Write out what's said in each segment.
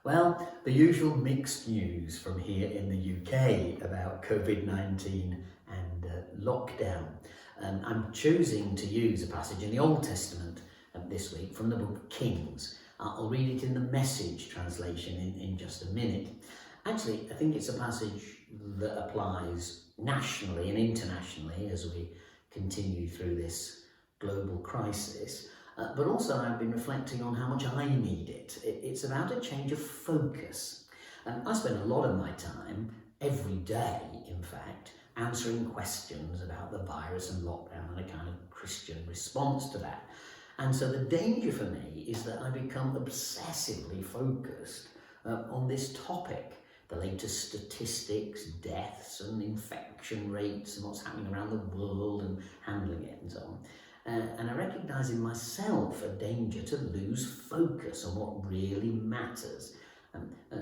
Well, the usual mixed news from here in the UK about COVID-19 and lockdown. I'm choosing to use a passage in the Old Testament this week from the book of Kings. I'll read it in the Message translation in just a minute. Actually, I think it's a passage that applies nationally and internationally as we continue through this global crisis. But also I've been reflecting on how much I need it. It's about a change of focus. I spend a lot of my time, every day in fact, answering questions about the virus and lockdown and a kind of Christian response to that. And so the danger for me is that I become obsessively focused on this topic. The latest statistics, deaths and infection rates and what's happening around the world and handling it and so on. And I recognise in myself a danger to lose focus on what really matters.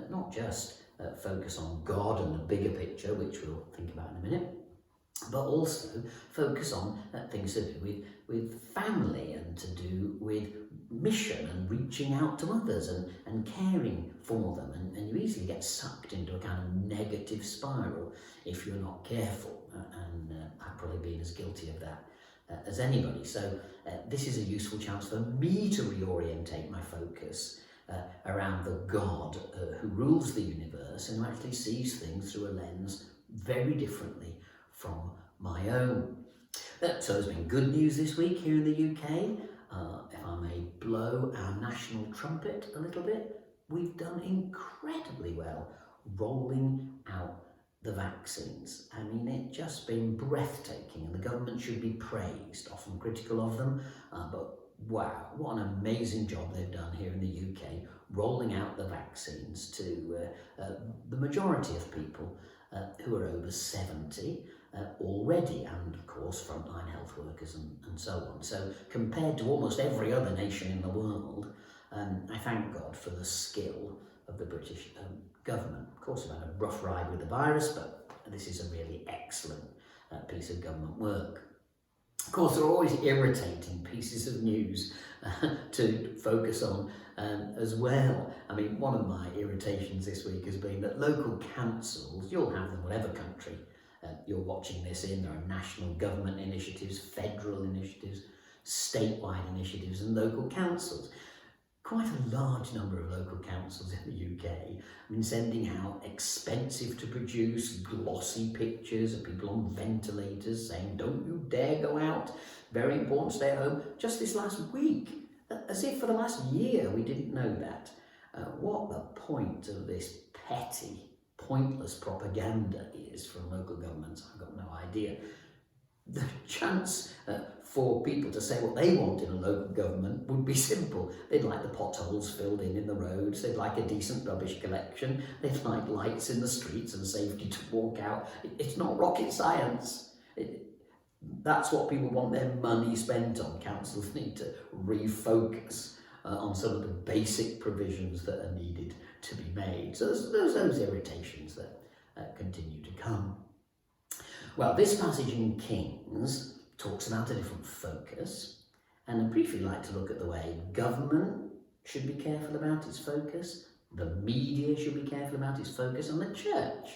Not just focus on God and the bigger picture, which we'll think about in a minute, but also focus on things to do with family and to do with mission and reaching out to others and caring for them. And you easily get sucked into a kind of negative spiral if you're not careful. And I've probably been as guilty of that as anybody. So this is a useful chance for me to reorientate my focus around the God who rules the universe and who actually sees things through a lens very differently from my own. So there's been good news this week here in the UK. If I may blow our national trumpet a little bit, we've done incredibly well rolling out the vaccines. I mean, it's just been breathtaking and the government should be praised, often critical of them, but wow, what an amazing job they've done here in the UK, rolling out the vaccines to the majority of people who are over 70 already, and of course frontline health workers and so on. So compared to almost every other nation in the world, I thank God for the skill of the British government. Of course, we've had a rough ride with the virus, but this is a really excellent piece of government work. Of course, there are always irritating pieces of news to focus on as well. I mean, one of my irritations this week has been that local councils, you'll have them whatever country you're watching this in, there are national government initiatives, federal initiatives, statewide initiatives and local councils. Quite a large number of local councils in the UK have been sending out expensive to produce glossy pictures of people on ventilators saying, don't you dare go out, very important, stay at home, just this last week, as if for the last year we didn't know that. What the point of this petty, pointless propaganda is from local governments, I've got no idea. The chance for people to say what they want in a local government would be simple. They'd like the potholes filled in the roads, they'd like a decent rubbish collection, they'd like lights in the streets and safety to walk out. It's not rocket science. That's what people want their money spent on. Councils need to refocus on some of the basic provisions that are needed to be made. So there's those irritations that continue to come. Well, this passage in Kings talks about a different focus, and I'd briefly like to look at the way government should be careful about its focus, the media should be careful about its focus, and the church,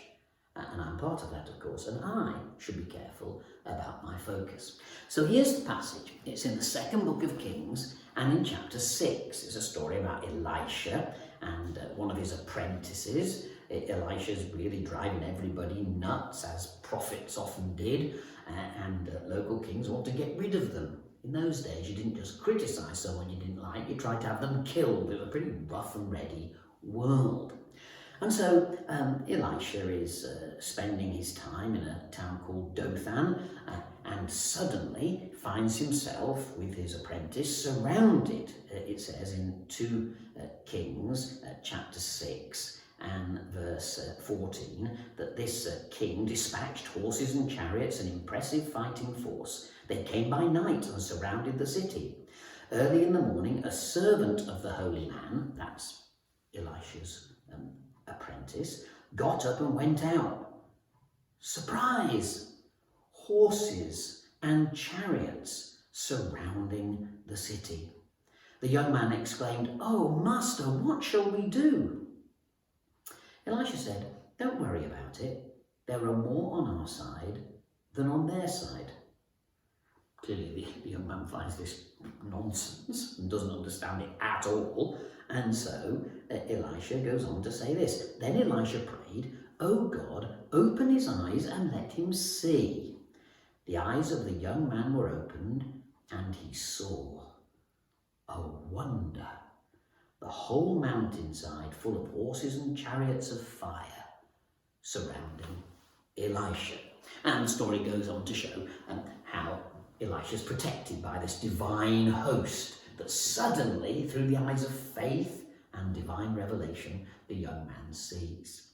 and I'm part of that of course, and I should be careful about my focus. So here's the passage. It's in the second book of Kings and in chapter 6. It's a story about Elisha and one of his apprentices. Elisha's really driving everybody nuts, as prophets often did, and local kings want to get rid of them. In those days, you didn't just criticise someone you didn't like, you tried to have them killed. It was a pretty rough and ready world. And so Elisha is spending his time in a town called Dothan, and suddenly finds himself with his apprentice surrounded, it says in 2 Kings chapter 6, and verse 14, that this king dispatched horses and chariots, an impressive fighting force. They came by night and surrounded the city. Early in the morning, a servant of the holy man, that's Elisha's apprentice, got up and went out. Surprise! Horses and chariots surrounding the city. The young man exclaimed, "Oh, master, what shall we do?" Elisha said, "Don't worry about it. There are more on our side than on their side." Clearly the young man finds this nonsense and doesn't understand it at all. And so Elisha goes on to say this. Then Elisha prayed, "O God, open his eyes and let him see." The eyes of the young man were opened, and he saw. Oh wonder! The whole mountainside full of horses and chariots of fire surrounding Elisha. And the story goes on to show how Elisha's protected by this divine host that suddenly, through the eyes of faith and divine revelation, the young man sees.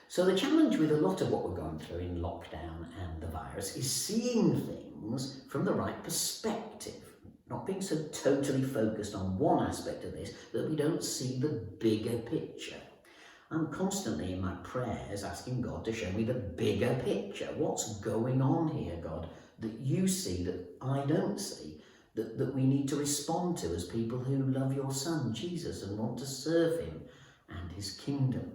So the challenge with a lot of what we're going through in lockdown and the virus is seeing things from the right perspective, not being so totally focused on one aspect of this that we don't see the bigger picture. I'm constantly in my prayers asking God to show me the bigger picture. What's going on here, God, that you see that I don't see, that we need to respond to as people who love your Son, Jesus, and want to serve him and his kingdom.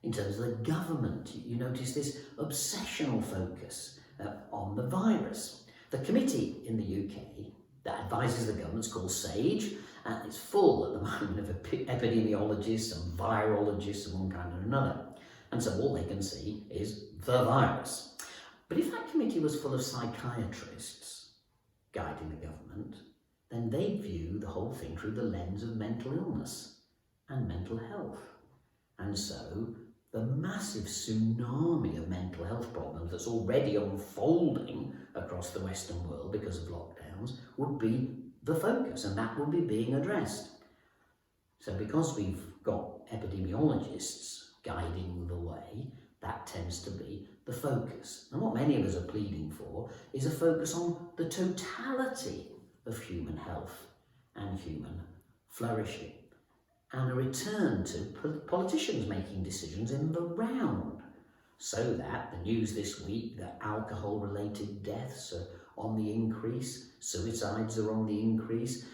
In terms of the government, you notice this obsessional focus on the virus. The committee in the UK that advises the government is called SAGE, and it's full at the moment of epidemiologists and virologists of one kind or another. And so all they can see is the virus. But if that committee was full of psychiatrists guiding the government, then they'd view the whole thing through the lens of mental illness and mental health. And so the massive tsunami of mental health problems that's already unfolding across the Western world because of lockdowns would be the focus, and that would be being addressed. So because we've got epidemiologists guiding the way, that tends to be the focus. And what many of us are pleading for is a focus on the totality of human health and human flourishing, and a return to politicians making decisions in the round, so that the news this week that alcohol-related deaths are on the increase, suicides are on the increase,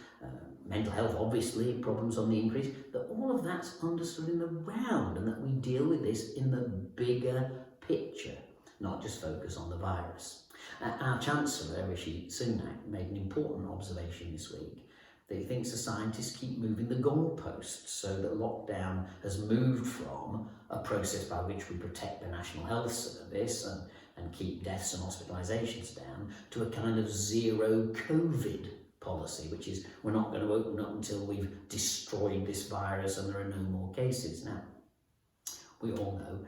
mental health, obviously, problems on the increase, that all of that's understood in the round, and that we deal with this in the bigger picture, not just focus on the virus. Our Chancellor, Rishi Sunak, made an important observation this week, that he thinks the scientists keep moving the goalposts, so that lockdown has moved from a process by which we protect the National Health Service and keep deaths and hospitalisations down to a kind of zero COVID policy, which is we're not going to open up until we've destroyed this virus and there are no more cases. Now, we all know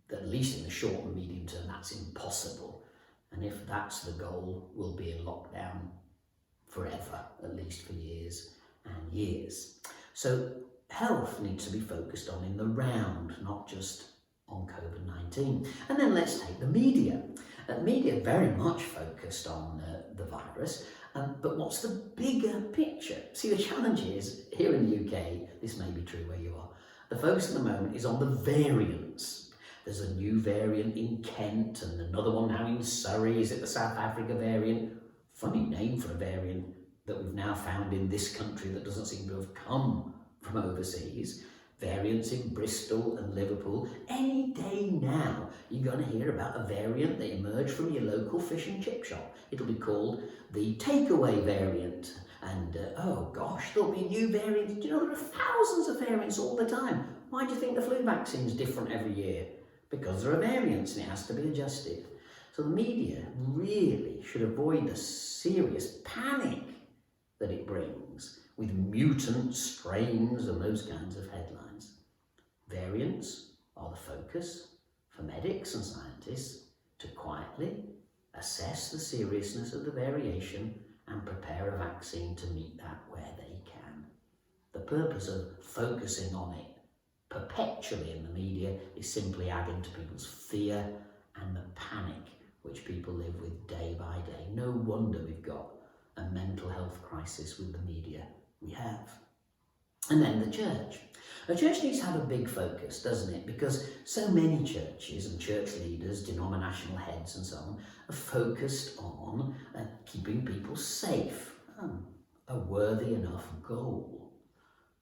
that at least in the short and medium term that's impossible, and if that's the goal, we'll be in lockdown forever, at least for years and years. So health needs to be focused on in the round, not just on COVID-19. And then let's take the media. Media very much focused on the virus, but what's the bigger picture? See, the challenge is, here in the UK, this may be true where you are, the focus at the moment is on the variants. There's a new variant in Kent and another one now in Surrey. Is it the South Africa variant? Funny name for a variant that we've now found in this country that doesn't seem to have come from overseas. Variants in Bristol and Liverpool. Any day now, you're going to hear about a variant that emerged from your local fish and chip shop. It'll be called the takeaway variant. And oh gosh, there'll be new variants. Do you know there are thousands of variants all the time? Why do you think the flu vaccine's different every year? Because there are variants and it has to be adjusted. So the media really should avoid the serious panic that it brings with mutant strains and those kinds of headlines. Variants are the focus for medics and scientists to quietly assess the seriousness of the variation and prepare a vaccine to meet that where they can. The purpose of focusing on it perpetually in the media is simply adding to people's fear and the panic which people live with day by day. No wonder we've got a mental health crisis with the media we have. And then the church. A church needs to have a big focus, doesn't it? Because so many churches and church leaders, denominational heads and so on, are focused on keeping people safe. A worthy enough goal.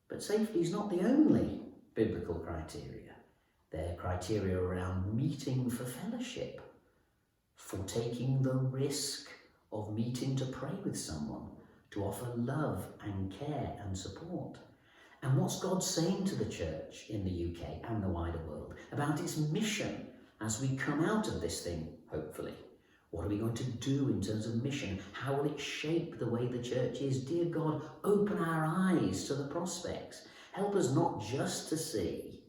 But safety is not the only biblical criteria. They're criteria around meeting for fellowship, for taking the risk of meeting to pray with someone, to offer love and care and support. And what's God saying to the church in the UK and the wider world about its mission as we come out of this thing, hopefully? What are we going to do in terms of mission? How will it shape the way the church is? Dear God, open our eyes to the prospects. Help us not just to see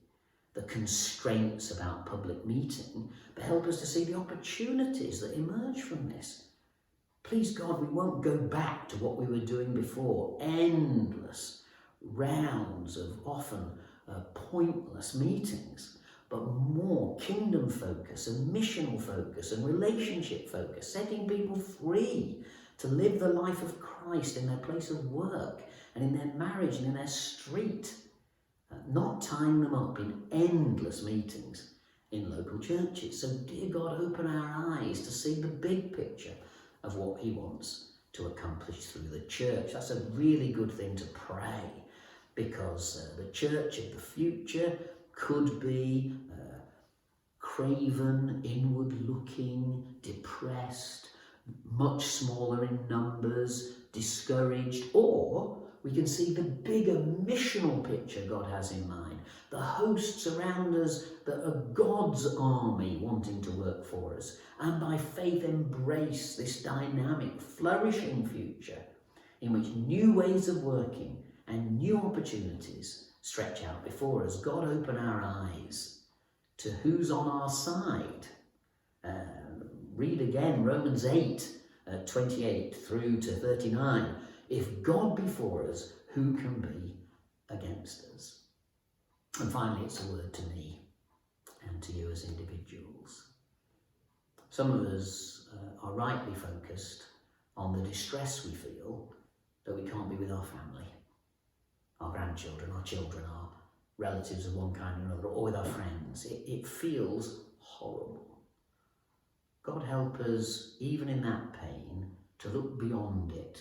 the constraints about public meeting, but help us to see the opportunities that emerge from this. Please God, we won't go back to what we were doing before, endless rounds of often pointless meetings, but more kingdom focus and missional focus and relationship focus, setting people free to live the life of Christ in their place of work and in their marriage and in their street, not tying them up in endless meetings in local churches. So dear God, open our eyes to see the big picture of what he wants to accomplish through the church. That's a really good thing to pray, because the church of the future could be craven, inward-looking, depressed, much smaller in numbers, discouraged, or we can see the bigger missional picture God has in mind, the hosts around us that are God's army wanting to work for us, and by faith embrace this dynamic, flourishing future in which new ways of working and new opportunities stretch out before us. God, open our eyes to who's on our side. Read again Romans 8, 28 through to 39. If God be for us, who can be against us? And finally, it's a word to me and to you as individuals. Some of us are rightly focused on the distress we feel that we can't be with our family, our grandchildren, our children, our relatives of one kind or another, or with our friends. It feels horrible. God help us, even in that pain, to look beyond it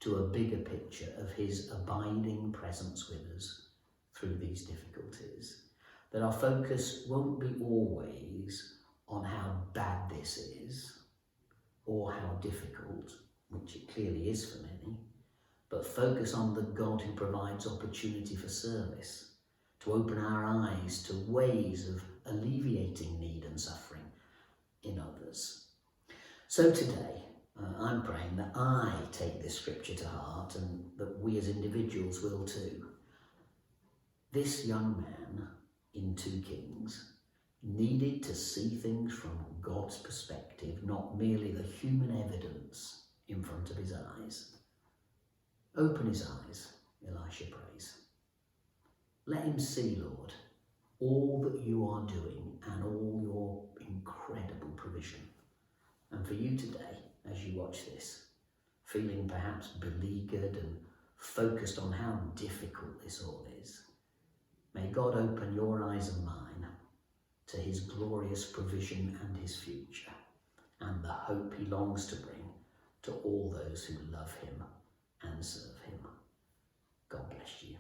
to a bigger picture of his abiding presence with us through these difficulties. That our focus won't be always on how bad this is or how difficult, which it clearly is for many, but focus on the God who provides opportunity for service, to open our eyes to ways of alleviating need and suffering in others. So today, I'm praying that I take this scripture to heart and that we as individuals will too. This young man in 2 Kings needed to see things from God's perspective, not merely the human evidence in front of his eyes. Open his eyes, Elisha prays. Let him see, Lord, all that you are doing and all your incredible provision. And for you today, as you watch this, feeling perhaps beleaguered and focused on how difficult this all is, may God open your eyes and mine to his glorious provision and his future, and the hope he longs to bring to all those who love him and serve him. God bless you.